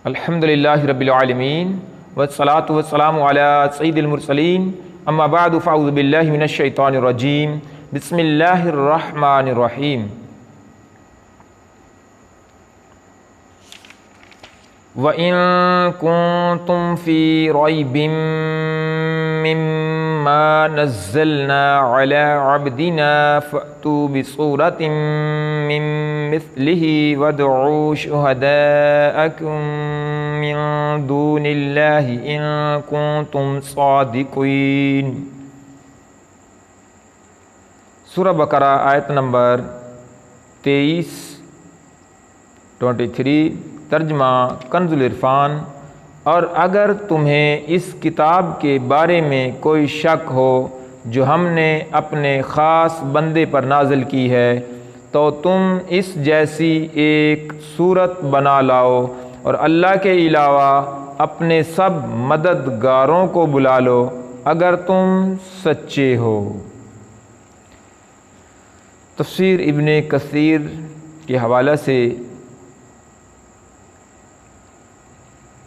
الحمدللہ رب العالمین والصلاة والسلام علی سید المرسلین اما بعد فاعوذ باللہ من الشیطان الرجیم بسم اللہ الرحمن الرحیم وَإِن كُنتُمْ فِي رَيْبٍ مِّمَّا نَزَّلْنَا عَلَىٰ عَبْدِنَا فَأْتُوا بِسُورَةٍ مِّن مِّثْلِهِ وَادْعُوا شُهَدَاءَكُم مِّن دُونِ اللَّهِ إِن كُنتُمْ صَادِقِينَ۔ سورہ بقرہ آیت نمبر 23 ترجمہ کنز العرفان۔ اور اگر تمہیں اس کتاب کے بارے میں کوئی شک ہو جو ہم نے اپنے خاص بندے پر نازل کی ہے تو تم اس جیسی ایک صورت بنا لاؤ اور اللہ کے علاوہ اپنے سب مددگاروں کو بلا لو اگر تم سچے ہو۔ تفسیر ابن کثیر کے حوالہ سے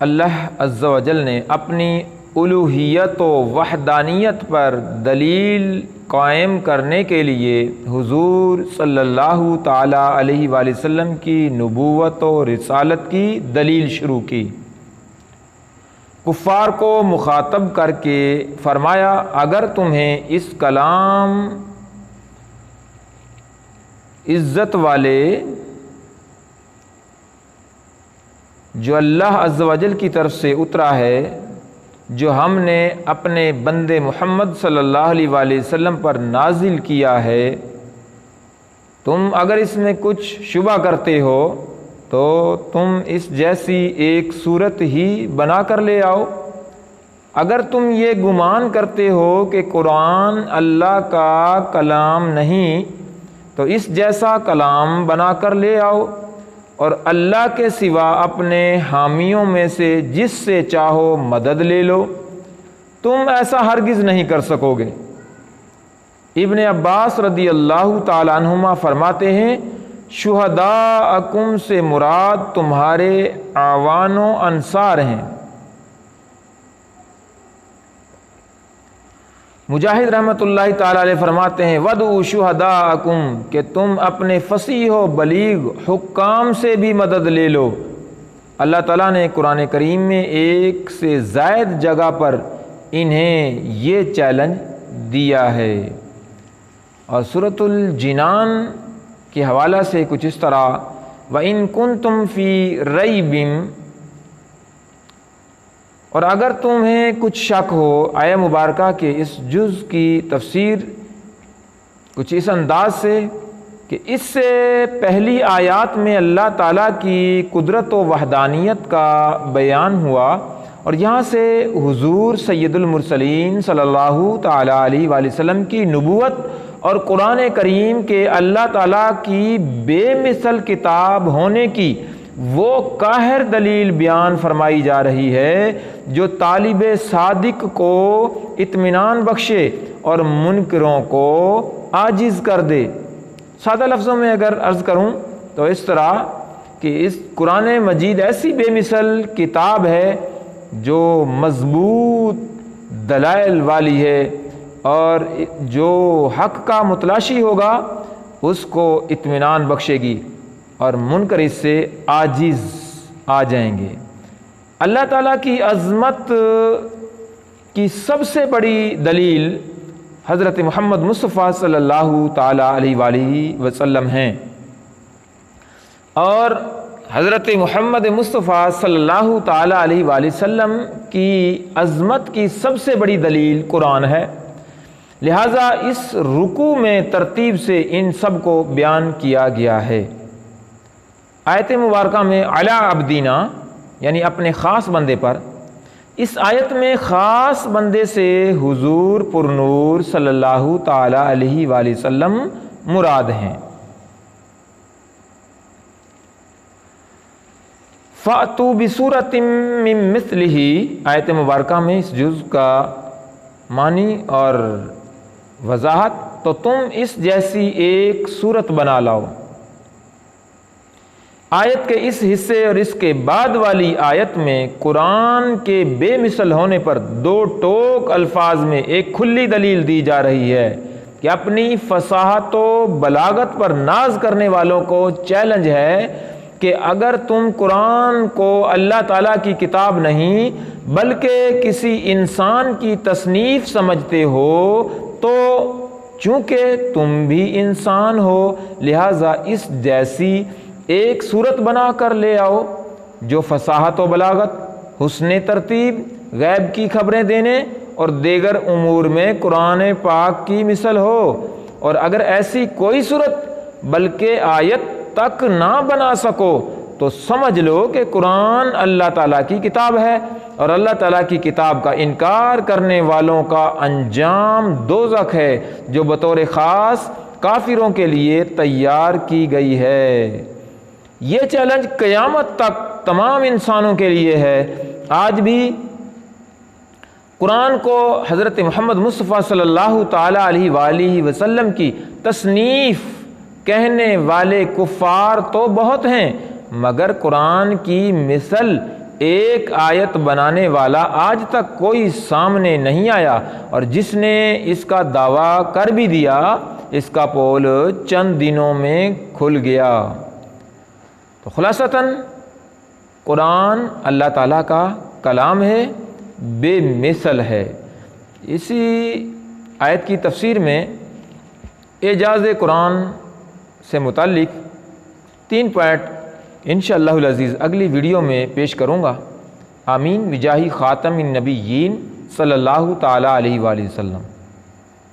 اللہ عز و جل نے اپنی الوہیت و وحدانیت پر دلیل قائم کرنے کے لیے حضور صلی اللہ تعالیٰ علیہ وآلہ وسلم کی نبوت و رسالت کی دلیل شروع کی۔ کفار کو مخاطب کر کے فرمایا اگر تمہیں اس کلام عزت والے جو اللہ عز و جل کی طرف سے اترا ہے، جو ہم نے اپنے بندے محمد صلی اللہ علیہ وآلہ وسلم پر نازل کیا ہے، تم اگر اس میں کچھ شبہ کرتے ہو تو تم اس جیسی ایک صورت ہی بنا کر لے آؤ۔ اگر تم یہ گمان کرتے ہو کہ قرآن اللہ کا کلام نہیں تو اس جیسا کلام بنا کر لے آؤ، اور اللہ کے سوا اپنے حامیوں میں سے جس سے چاہو مدد لے لو، تم ایسا ہرگز نہیں کر سکو گے۔ ابن عباس رضی اللہ تعالیٰ عنہما فرماتے ہیں شہداءکم سے مراد تمہارے اعوان و انصار ہیں۔ مجاہد رحمۃ اللہ تعالیٰ علیہ فرماتے ہیں وَادْعُوا شُهَدَاءَكُمْ کہ تم اپنے فصیح و بلیغ حکام سے بھی مدد لے لو۔ اللہ تعالیٰ نے قرآن کریم میں ایک سے زائد جگہ پر انہیں یہ چیلنج دیا ہے، اور سورۃ الجنان کے حوالہ سے کچھ اس طرح وَإِن كُنتُمْ فِي رَيْبٍ، اور اگر تمہیں کچھ شک ہو آیہ مبارکہ کے اس جز کی تفسیر کچھ اس انداز سے کہ اس سے پہلی آیات میں اللہ تعالیٰ کی قدرت و وحدانیت کا بیان ہوا، اور یہاں سے حضور سید المرسلین صلی اللہ تعالیٰ علیہ وآلہ وسلم کی نبوت اور قرآن کریم کے اللہ تعالیٰ کی بے مثل کتاب ہونے کی وہ قاہر دلیل بیان فرمائی جا رہی ہے جو طالب صادق کو اطمینان بخشے اور منکروں کو عاجز کر دے۔ سادہ لفظوں میں اگر عرض کروں تو اس طرح کہ اس قرآن مجید ایسی بے مثل کتاب ہے جو مضبوط دلائل والی ہے، اور جو حق کا متلاشی ہوگا اس کو اطمینان بخشے گی اور منکر اس سے عاجز آ جائیں گے۔ اللہ تعالیٰ کی عظمت کی سب سے بڑی دلیل حضرت محمد مصطفیٰ صلی اللہ تعالیٰ علیہ وآلہ وسلم ہیں، اور حضرت محمد مصطفیٰ صلی اللہ تعالیٰ علیہ وآلہ وسلم کی عظمت کی سب سے بڑی دلیل قرآن ہے، لہٰذا اس رکوع میں ترتیب سے ان سب کو بیان کیا گیا ہے۔ آیت مبارکہ میں علی عبدینا یعنی اپنے خاص بندے پر، اس آیت میں خاص بندے سے حضور پرنور صلی اللہ تعالیٰ علیہ وآلہ وسلم مراد ہیں۔ فَأْتُوا بِسُورَةٍ مِّن مِّثْلِهِ آیت مبارکہ میں اس جز کا معنی اور وضاحت تو تم اس جیسی ایک صورت بنا لاؤ۔ آیت کے اس حصے اور اس کے بعد والی آیت میں قرآن کے بے مثل ہونے پر دو ٹوک الفاظ میں ایک کھلی دلیل دی جا رہی ہے کہ اپنی فصاحت و بلاغت پر ناز کرنے والوں کو چیلنج ہے کہ اگر تم قرآن کو اللہ تعالیٰ کی کتاب نہیں بلکہ کسی انسان کی تصنیف سمجھتے ہو تو چونکہ تم بھی انسان ہو لہٰذا اس جیسی ایک صورت بنا کر لے آؤ جو فصاحت و بلاغت، حسن ترتیب، غیب کی خبریں دینے اور دیگر امور میں قرآن پاک کی مثل ہو، اور اگر ایسی کوئی صورت بلکہ آیت تک نہ بنا سکو تو سمجھ لو کہ قرآن اللہ تعالیٰ کی کتاب ہے، اور اللہ تعالیٰ کی کتاب کا انکار کرنے والوں کا انجام دوزخ ہے جو بطور خاص کافروں کے لیے تیار کی گئی ہے۔ یہ چیلنج قیامت تک تمام انسانوں کے لیے ہے۔ آج بھی قرآن کو حضرت محمد مصطفیٰ صلی اللہ تعالیٰ علیہ وآلہ وسلم کی تصنیف کہنے والے کفار تو بہت ہیں، مگر قرآن کی مثل ایک آیت بنانے والا آج تک کوئی سامنے نہیں آیا، اور جس نے اس کا دعویٰ کر بھی دیا اس کا پول چند دنوں میں کھل گیا۔ تو خلاصتاً قرآن اللہ تعالیٰ کا کلام ہے، بے مثل ہے۔ اسی آیت کی تفسیر میں اعجاز قرآن سے متعلق 3 پوائنٹ انشاءاللہ العزیز اگلی ویڈیو میں پیش کروں گا۔ آمین بجاہ خاتم النبیین صلی اللہ تعالیٰ علیہ وآلہ وسلم۔